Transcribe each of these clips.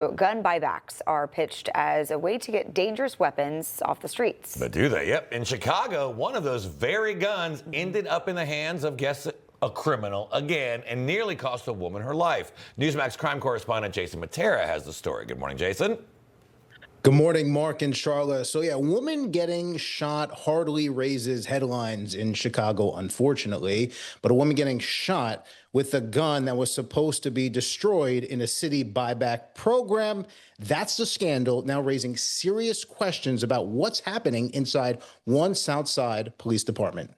Gun buybacks are pitched as a way to get dangerous weapons off the streets. But do they? Yep. In Chicago, one of those very guns ended up in the hands of, guess it, a criminal again, and nearly cost a woman her life. Newsmax crime correspondent Jason Mattera has the story. Good morning, Jason. Good morning, Mark and Charlotte. So yeah, a woman getting shot hardly raises headlines in Chicago, unfortunately. But a woman getting shot with a gun that was supposed to be destroyed in a city buyback program. That's the scandal, now raising serious questions about what's happening inside one Southside police department.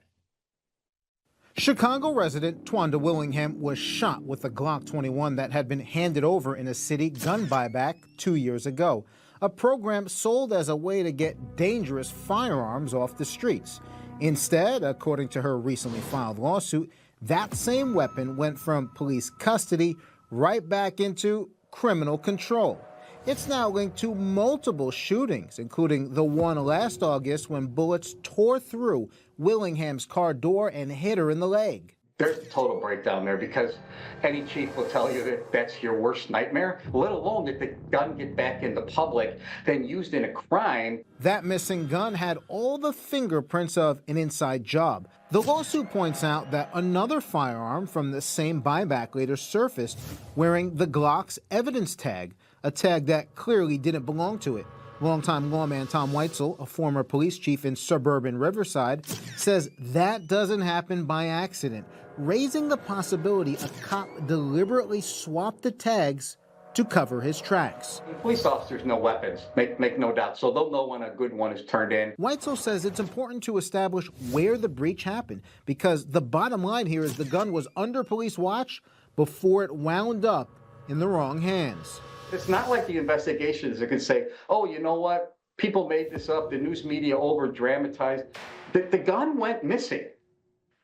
Chicago resident Twanda Willingham was shot with a Glock 21 that had been handed over in a city gun buyback 2 years ago. A program sold as a way to get dangerous firearms off the streets. Instead, according to her recently filed lawsuit, that same weapon went from police custody right back into criminal control. It's now linked to multiple shootings, including the one last August when bullets tore through Willingham's car door and hit her in the leg. There's a total breakdown there because any chief will tell you that that's your worst nightmare, let alone that the gun get back in the public, then used in a crime. That missing gun had all the fingerprints of an inside job. The lawsuit points out that another firearm from the same buyback later surfaced wearing the Glock's evidence tag, a tag that clearly didn't belong to it. Longtime lawman Tom Weitzel, a former police chief in suburban Riverside, says that doesn't happen by accident, raising the possibility a cop deliberately swapped the tags to cover his tracks. Police officers know weapons, make no doubt, so they'll know when a good one is turned in. Weitzel says it's important to establish where the breach happened because the bottom line here is the gun was under police watch before it wound up in the wrong hands. It's not like the investigations that can say, oh, you know what, people made this up, the news media over-dramatized. The gun went missing.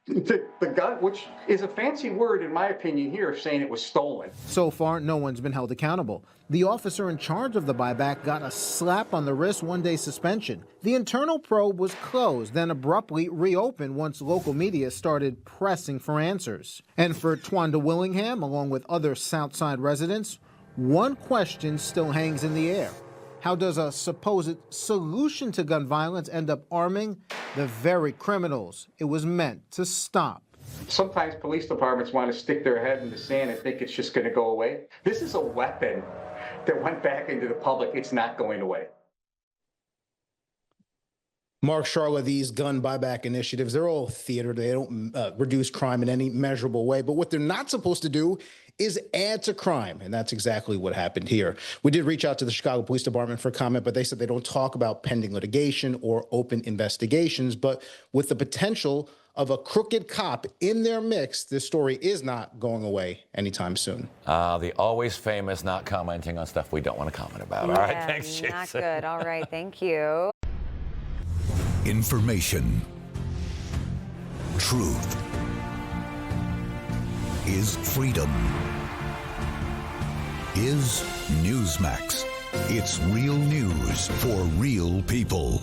The gun, which is a fancy word in my opinion here, saying it was stolen. So far, no one's been held accountable. The officer in charge of the buyback got a slap on the wrist, 1-day suspension. The internal probe was closed, then abruptly reopened once local media started pressing for answers. And for Twanda Willingham, along with other Southside residents, one question still hangs in the air. How does a supposed solution to gun violence end up arming the very criminals it was meant to stop? Sometimes police departments want to stick their head in the sand and think it's just going to go away. This is a weapon that went back into the public. It's not going away. Mark, Charlotte, these gun buyback initiatives, they're all theater. They don't reduce crime in any measurable way. But what they're not supposed to do is add to crime. And that's exactly what happened here. We did reach out to the Chicago Police Department for comment, but they said they don't talk about pending litigation or open investigations. But with the potential of a crooked cop in their mix, this story is not going away anytime soon. The always famous not commenting on stuff we don't want to comment about. Yeah, all right, thanks, Jason. Not good. All right, thank you. Information. Truth is freedom. Is Newsmax. It's real news for real people.